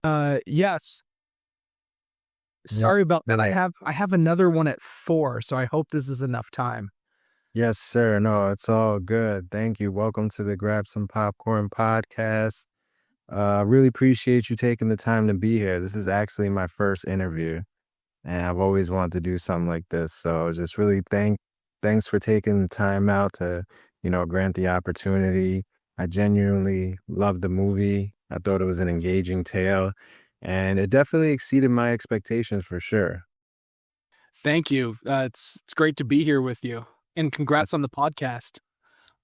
Yes. Yep. Sorry about that. I have another one at 4, so I hope this is enough time. Yes, sir. No, it's all good. Thank you. Welcome to the Grab Some Popcorn podcast. Really appreciate you taking the time to be here. This is actually my first interview, and I've always wanted to do something like this. So just really thanks for taking the time out to, grant the opportunity. I genuinely loved the movie. I thought it was an engaging tale, and it definitely exceeded my expectations for sure. Thank you. It's great to be here with you, and congrats on the podcast.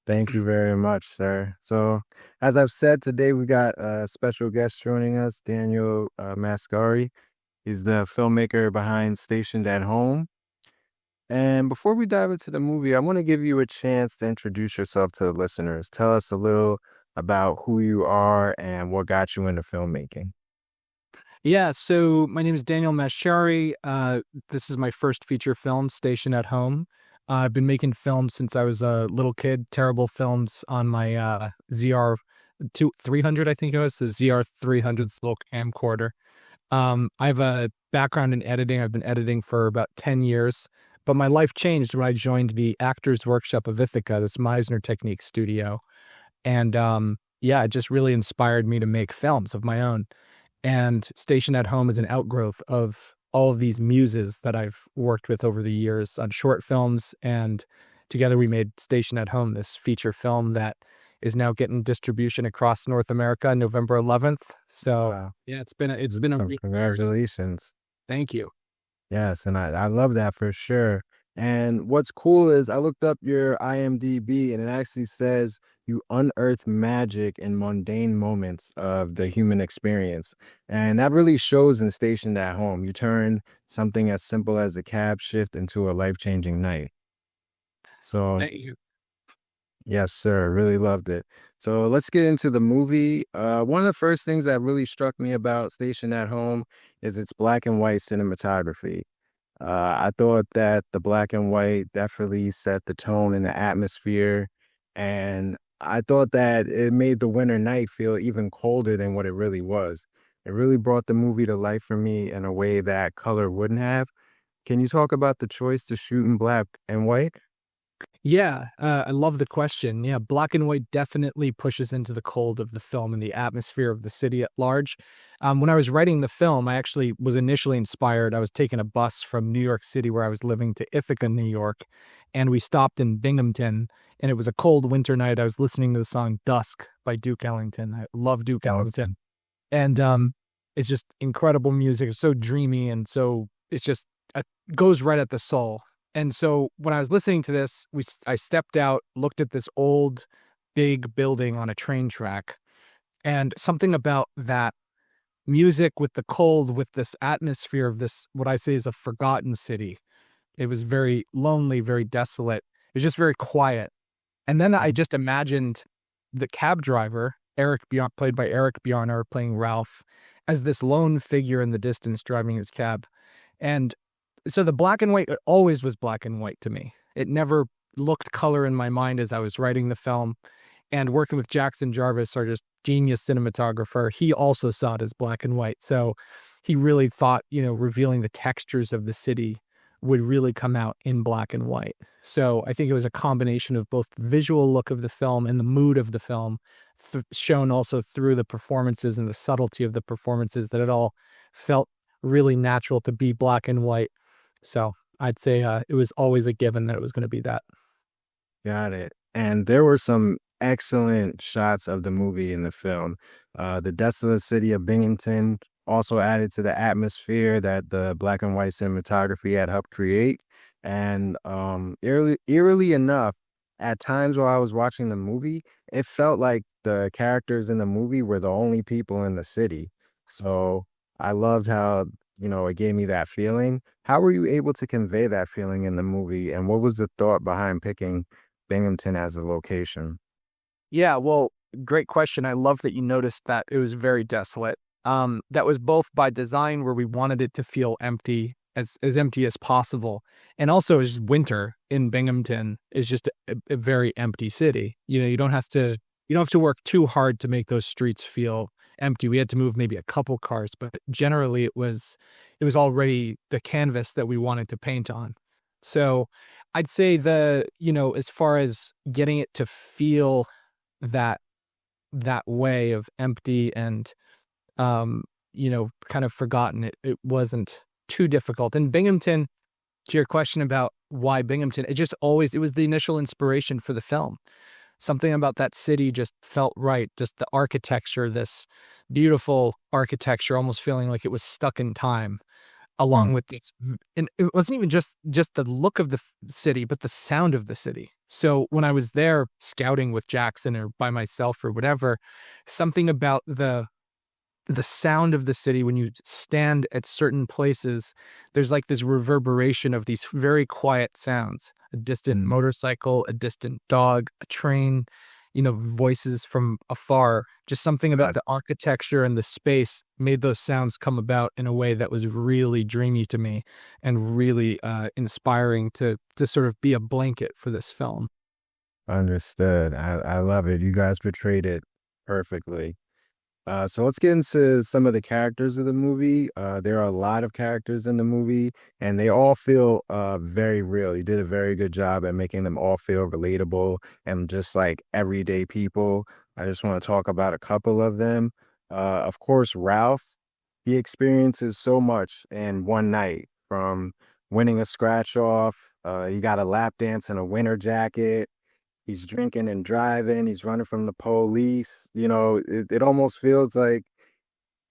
Thank you very much, sir. So, as I've said today, we got a special guest joining us, Daniel Masciari. He's the filmmaker behind Stationed at Home. And before we dive into the movie, I want to give you a chance to introduce yourself to the listeners. Tell us a little about who you are and what got you into filmmaking. Yeah, so my name is Daniel Masciari. This is my first feature film, Station at Home. I've been making films since I was a little kid, terrible films on my ZR 300, I think it was, the ZR 300 slow camcorder. I have a background in editing. I've been editing for about 10 years, but my life changed when I joined the Actors Workshop of Ithaca, this Meisner Technique studio. And yeah, it just really inspired me to make films of my own. And Station at Home is an outgrowth of all of these muses that I've worked with over the years on short films. And together we made Station at Home, this feature film that is now getting distribution across North America, November 11th. So Wow. yeah, it's been a Congratulations. thank you. Yes, and I love that for sure. And what's cool is I looked up your IMDb and it actually says you unearth magic in mundane moments of the human experience. And that really shows in Stationed at Home. You turn something as simple as a cab shift into a life-changing night. So Thank you. yes, sir. Really loved it. So let's get into the movie. One of the first things that really struck me about Station at Home is its black and white cinematography. I thought that the black and white definitely set the tone and the atmosphere, and I thought that it made the winter night feel even colder than what it really was. It really brought the movie to life for me in a way that color wouldn't have. Can you talk about the choice to shoot in black and white? Yeah, I love the question. Yeah, black and white definitely pushes into the cold of the film and the atmosphere of the city at large. When I was writing the film, I actually was initially inspired. I was taking a bus from New York City, where I was living, to Ithaca, New York, and we stopped in Binghamton, and it was a cold winter night. I was listening to the song Dusk by Duke Ellington. I love Duke Ellington. And it's just incredible music. It's so dreamy, and so it's just goes right at the soul. And so when I was listening to this, I stepped out, looked at this old, big building on a train track, and something about that music with the cold, with this atmosphere of this, what I say is a forgotten city. It was very lonely, very desolate. It was just very quiet. And then I just imagined the cab driver, played by Eric Bjarnar, playing Ralph, as this lone figure in the distance driving his cab. And so the black and white, it always was black and white to me. It never looked color in my mind as I was writing the film. And working with Jackson Jarvis, our just genius cinematographer, he also saw it as black and white. So he really thought, revealing the textures of the city would really come out in black and white. So I think it was a combination of both the visual look of the film and the mood of the film, shown also through the performances and the subtlety of the performances, that it all felt really natural to be black and white. So I'd say it was always a given that it was going to be that. Got it. And there were some excellent shots of the movie in the film. The desolate city of Binghamton also added to the atmosphere that the black and white cinematography had helped create. And eerily enough, at times while I was watching the movie, it felt like the characters in the movie were the only people in the city. So I loved how, it gave me that feeling. How were you able to convey that feeling in the movie? And what was the thought behind picking Binghamton as a location? Yeah, well, great question. I love that you noticed that it was very desolate. That was both by design, where we wanted it to feel empty, as empty as possible, and also as winter in Binghamton is just a very empty city. You don't have to work too hard to make those streets feel empty. We had to move maybe a couple cars, but generally it was already the canvas that we wanted to paint on. So I'd say as far as getting it to feel that that way of empty and kind of forgotten, it wasn't too difficult. And Binghamton, to your question about why Binghamton, it was the initial inspiration for the film. Something about that city just felt right. Just the architecture, this beautiful architecture, almost feeling like it was stuck in time, along with this. And it wasn't even just the look of the city, but the sound of the city. So when I was there scouting with Jackson or by myself or whatever, something about the sound of the city, when you stand at certain places, there's like this reverberation of these very quiet sounds: a distant motorcycle, a distant dog, a train, voices from afar. Just something about the architecture and the space made those sounds come about in a way that was really dreamy to me and really inspiring to sort of be a blanket for this film. Understood. I love it. You guys portrayed it perfectly. So let's get into some of the characters of the movie. There are a lot of characters in the movie, and they all feel very real. You did a very good job at making them all feel relatable and just like everyday people. I just want to talk about a couple of them. Of course, Ralph, he experiences so much in one night, from winning a scratch off. He got a lap dance in a winter jacket. He's drinking and driving. He's running from the police. It almost feels like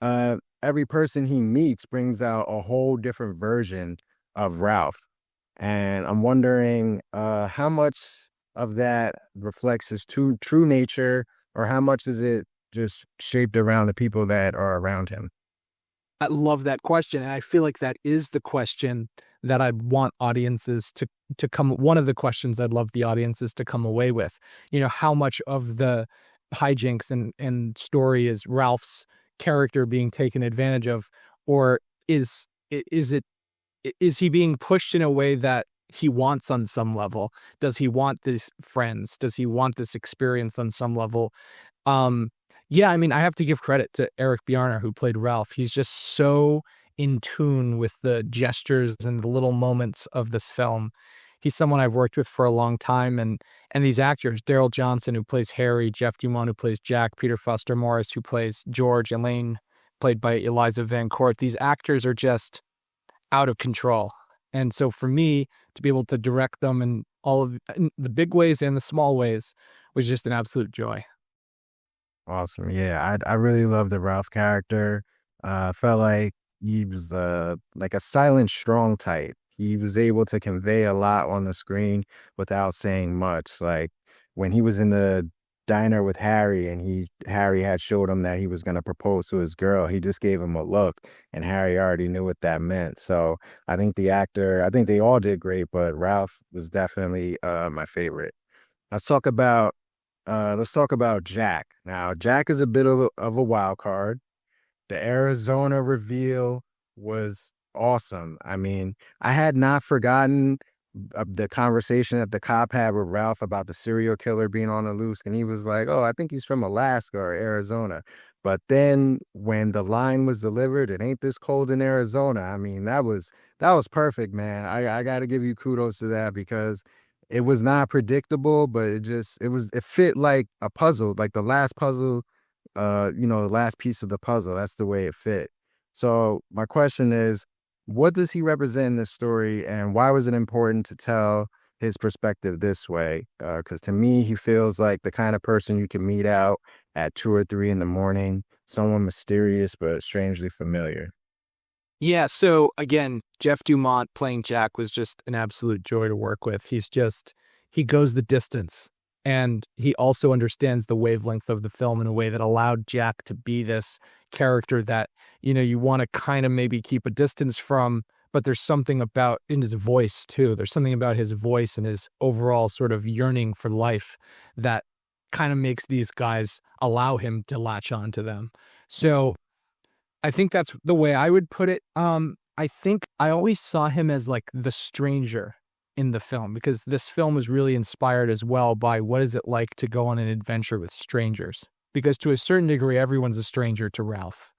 every person he meets brings out a whole different version of Ralph. And I'm wondering how much of that reflects his true nature, or how much is it just shaped around the people that are around him? I love that question, and I feel like that is the question that I'd want audiences to come. One of the questions I'd love the audiences to come away with. How much of the hijinks and story is Ralph's character being taken advantage of, or is he being pushed in a way that he wants on some level? Does he want these friends? Does he want this experience on some level? Yeah, I mean, I have to give credit to Eric Bjarnar, who played Ralph. He's just so in tune with the gestures and the little moments of this film. He's someone I've worked with for a long time, and these actors, Daryl Johnson, who plays Harry, Jeff Dumont, who plays Jack, Peter Foster Morris, who plays George, Elaine, played by Eliza Van Court. These actors are just out of control. And so for me to be able to direct them in the big ways and the small ways was just an absolute joy. Awesome. Yeah, I really love the Ralph character. Felt like he was like a silent, strong type. He was able to convey a lot on the screen without saying much. Like when he was in the diner with Harry, and Harry had showed him that he was going to propose to his girl, he just gave him a look, and Harry already knew what that meant. So I think I think they all did great, but Ralph was definitely my favorite. Let's talk about Jack. Now, Jack is a bit of a wild card. The Arizona reveal was awesome. I mean, I had not forgotten the conversation that the cop had with Ralph about the serial killer being on the loose, and he was like, "Oh, I think he's from Alaska or Arizona." But then when the line was delivered, "It ain't this cold in Arizona," I mean, that was perfect, man. I got to give you kudos to that, because it was not predictable, but it fit like a puzzle, like the last puzzle, the last piece of the puzzle. That's the way it fit. So my question is, what does he represent in this story, and why was it important to tell his perspective this way? Because to me, he feels like the kind of person you can meet out at 2 or 3 in the morning, someone mysterious but strangely familiar. Yeah, so again, Jeff Dumont playing Jack was just an absolute joy to work with. He goes the distance, and he also understands the wavelength of the film in a way that allowed Jack to be this character that, you want to kind of maybe keep a distance from, but there's something about in his voice too. There's something about his voice and his overall sort of yearning for life that kind of makes these guys allow him to latch on to them. So I think that's the way I would put it. I think I always saw him as like the stranger in the film, because this film was really inspired as well by what is it like to go on an adventure with strangers. because to a certain degree, everyone's a stranger to Ralph.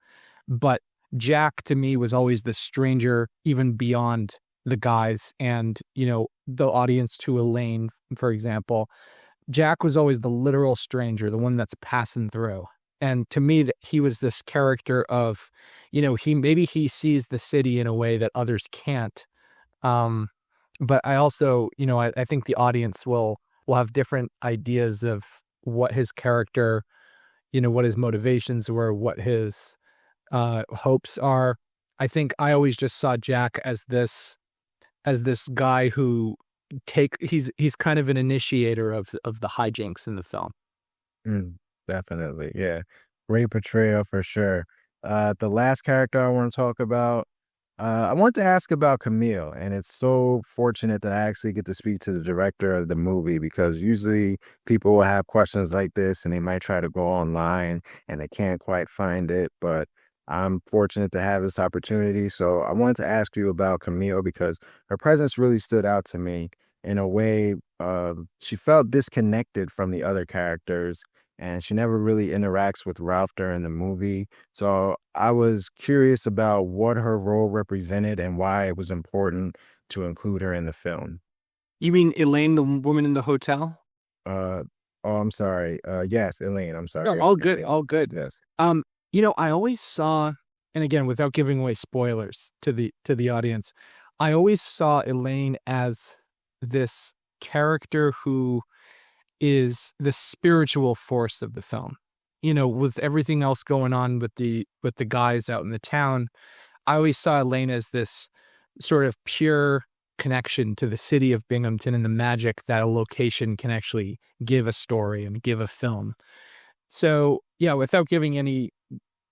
But Jack to me was always the stranger, even beyond the guys and, the audience to Elaine, for example. Jack was always the literal stranger, the one that's passing through. And to me, that he was this character of, he sees the city in a way that others can't. Um, but I also, I think the audience will have different ideas of what his character, what his motivations were, what his hopes are. I think I always just saw Jack as this guy who he's kind of an initiator of the hijinks in the film. Mm, definitely. Yeah. Great portrayal for sure. The last character I want to talk about, I want to ask about Camille, and it's so fortunate that I actually get to speak to the director of the movie because usually people will have questions like this and they might try to go online and they can't quite find it, but I'm fortunate to have this opportunity. So I wanted to ask you about Camille because her presence really stood out to me in a way. She felt disconnected from the other characters and she never really interacts with Ralph during the movie. So I was curious about what her role represented and why it was important to include her in the film. You mean Elaine, the woman in the hotel? Uh, oh, I'm sorry. Yes, Elaine. I'm No, sorry. all good, all good. Yes. Um, I always saw, and again, without giving away spoilers to the audience, I always saw Elaine as this character who is the spiritual force of the film. With everything else going on with the guys out in the town, I always saw Elaine as this sort of pure connection to the city of Binghamton and the magic that a location can actually give a story and give a film. So, yeah, without giving any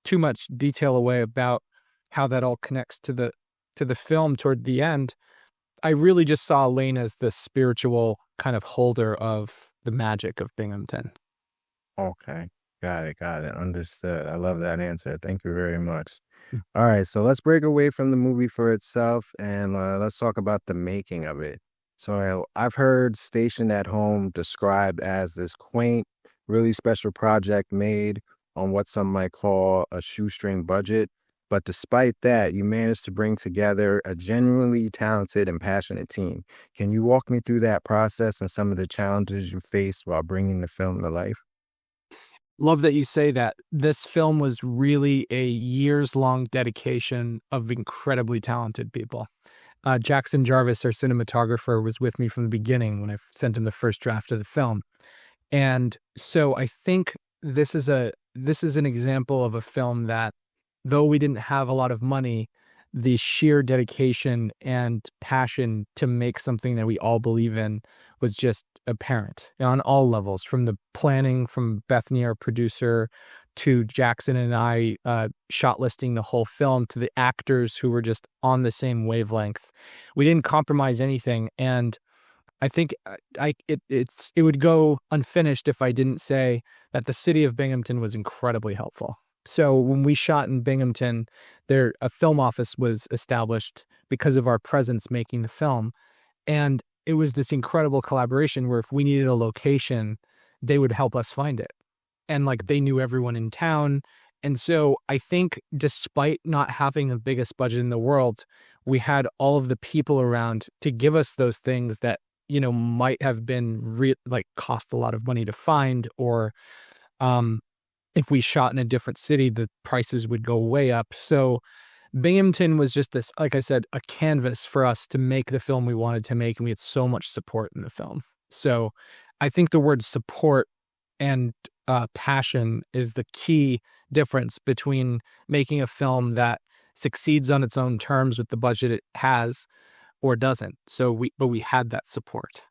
too much detail away about how that all connects to the film toward the end, I really just saw Elaine as the spiritual kind of holder of the magic of Binghamton. Okay. Got it. Got it. Understood. I love that answer. Thank you very much. All right, so let's break away from the movie for itself and let's talk about the making of it. So I've heard Stationed at Home described as this quaint, really special project made on what some might call a shoestring budget. But despite that, you managed to bring together a genuinely talented and passionate team. Can you walk me through that process and some of the challenges you faced while bringing the film to life? Love that you say that. This film was really a years-long dedication of incredibly talented people. Jackson Jarvis, our cinematographer, was with me from the beginning when I sent him the first draft of the film. And so I think this is an example of a film that, though we didn't have a lot of money, the sheer dedication and passion to make something that we all believe in was just apparent on all levels, from the planning, from Bethany, our producer, to Jackson and I shot listing the whole film, to the actors who were just on the same wavelength. We didn't compromise anything, and I think it would go unfinished if I didn't say that the city of Binghamton was incredibly helpful. So when we shot in Binghamton, a film office was established because of our presence making the film. And it was this incredible collaboration where if we needed a location, they would help us find it. And like they knew everyone in town. And so I think despite not having the biggest budget in the world, we had all of the people around to give us those things that, might have been cost a lot of money to find, or if we shot in a different city, the prices would go way up. So Binghamton was just this, like I said, a canvas for us to make the film we wanted to make, and we had so much support in the film. So I think the word support and passion is the key difference between making a film that succeeds on its own terms with the budget it has or doesn't. But we had that support.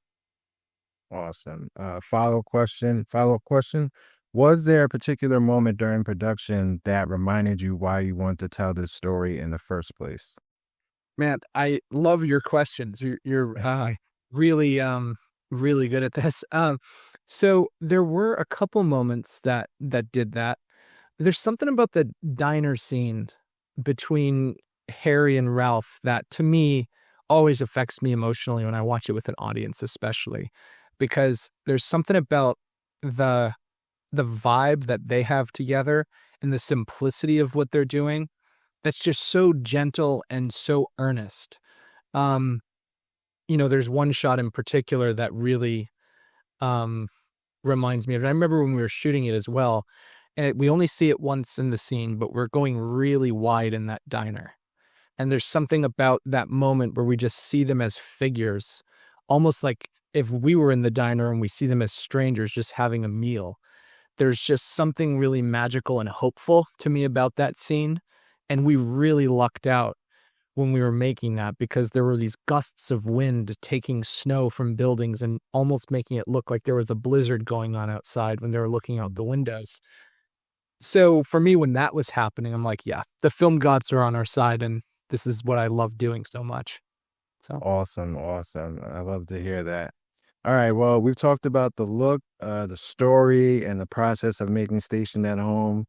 Awesome. Follow-up question. Was there a particular moment during production that reminded you why you wanted to tell this story in the first place? Man, I love your questions. You're really really good at this. So there were a couple moments that did that. There's something about the diner scene between Harry and Ralph that to me always affects me emotionally when I watch it with an audience, especially because there's something about the the vibe that they have together and the simplicity of what they're doing, that's just so gentle and so earnest. Um, there's one shot in particular that really um reminds me of it. I remember when we were shooting it as well, and we only see it once in the scene, but we're going really wide in that diner. And there's something about that moment where we just see them as figures, almost like if we were in the diner and we see them as strangers just having a meal. There's just something really magical and hopeful to me about that scene. And we really lucked out when we were making that because there were these gusts of wind taking snow from buildings and almost making it look like there was a blizzard going on outside when they were looking out the windows. So for me, when that was happening, I'm like, yeah, the film gods are on our side, and this is what I love doing so much. So, Awesome, awesome. I love to hear that. All right, well, we've talked about the look, the story, and the process of making Station at Home.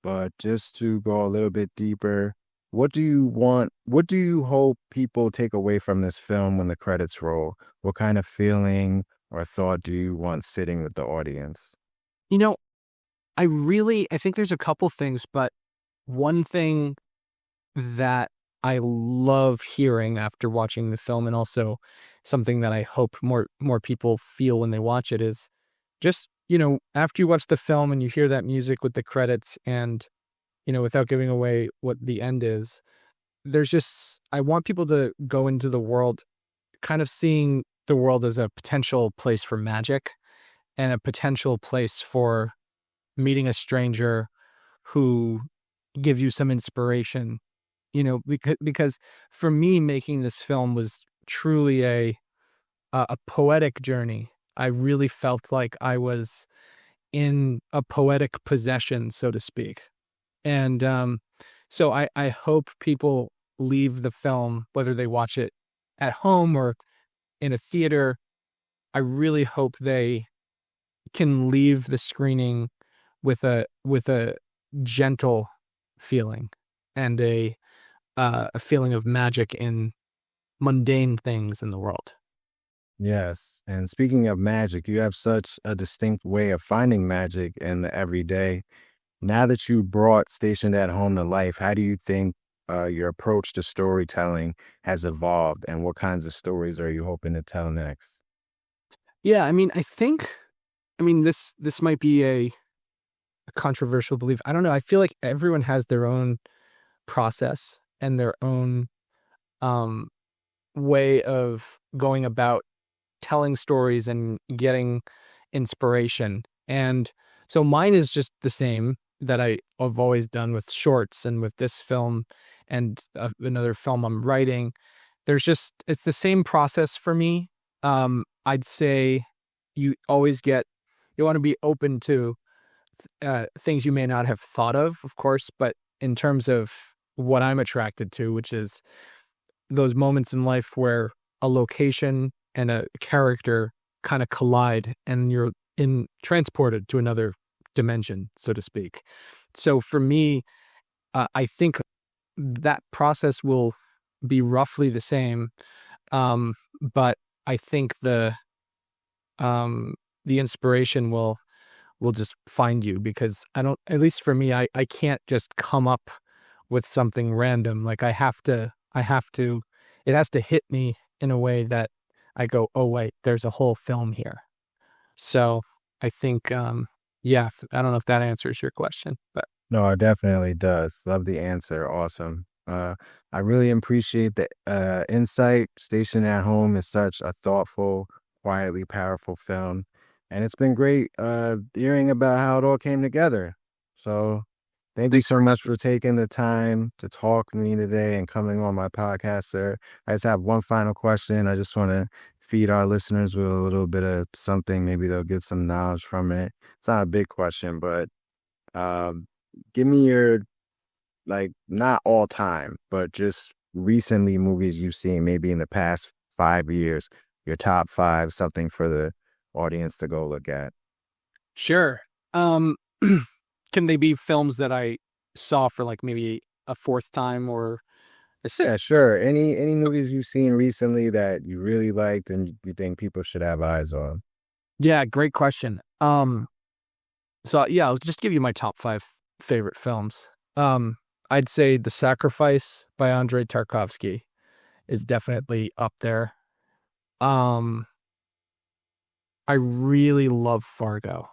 But just to go a little bit deeper, what do you hope people take away from this film when the credits roll? What kind of feeling or thought do you want sitting with the audience? you know, I think there's a couple things, but one thing that I love hearing after watching the film, and also something that I hope more people feel when they watch it, is just, after you watch the film and you hear that music with the credits and, without giving away what the end is, I want people to go into the world kind of seeing the world as a potential place for magic and a potential place for meeting a stranger who give you some inspiration, because for me, making this film was truly a poetic journey. I really felt like I was in a poetic possession, so to speak. And so I hope people leave the film, whether they watch it at home or in a theater. I really hope they can leave the screening with a gentle feeling and a feeling of magic in mundane things in the world. Yes. And speaking of magic, you have such a distinct way of finding magic in the everyday. Now that you brought Stationed at Home to life, how do you think your approach to storytelling has evolved, and what kinds of stories are you hoping to tell next? Yeah, this might be a controversial belief. I don't know. I feel like everyone has their own process and their own um, way of going about telling stories and getting inspiration. And so mine is just the same that I've always done with shorts and with this film and another film I'm writing. It's the same process for me. I'd say you want to be open to things you may not have thought of course, but in terms of what I'm attracted to, which is those moments in life where a location and a character kind of collide and you're in transported to another dimension, so to speak. So for me, I think that process will be roughly the same, but I think the inspiration will just find you because I don't, at least for me, I can't just come up with something random. Like it has to hit me in a way that I go, oh, wait, there's a whole film here. So I think, yeah, I don't know if that answers your question, but No, it definitely does. Love the answer. Awesome. I really appreciate the insight. Station at Home is such a thoughtful, quietly powerful film. And it's been great hearing about how it all came together. So thank you thanks so very much much. for taking the time to talk to me today and coming on my podcast, sir. I just have one final question. I just want to feed our listeners with a little bit of something. Maybe they'll get some knowledge from it. It's not a big question, but um, give me your, like, not all time, but just recently movies you've seen, maybe in the past 5 years, your top five, something for the audience to go look at. Sure. Um, can they be films that I saw for like maybe a fourth time or a Yeah, sure. Any movies you've seen recently that you really liked and you think people should have eyes on? Yeah, great question. So yeah, I'll just give you my top 5 favorite films. I'd say The Sacrifice by Andrei Tarkovsky is definitely up there. Um, I really love Fargo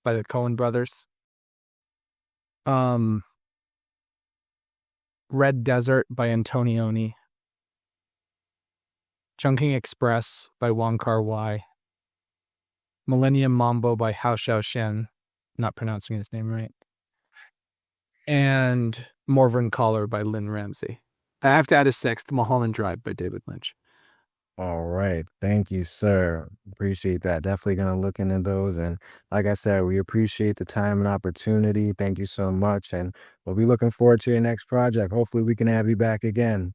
by the Coen brothers. Um, Red Desert by Antonioni. Chungking Express by Wong Kar-wai. Millennium Mambo by Hao Xiaoshen. Not pronouncing his name right. And Morven Caller by Lynn Ramsey. I have to add a sixth, Mulholland Drive by David Lynch. All right. Thank you, sir. Appreciate that. Definitely going to look into those. And like I said, we appreciate the time and opportunity. Thank you so much. And we'll be looking forward to your next project. Hopefully, we can have you back again.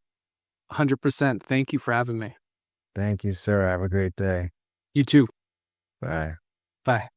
100%. Thank you for having me. Thank you, sir. Have a great day. You too. Bye. Bye.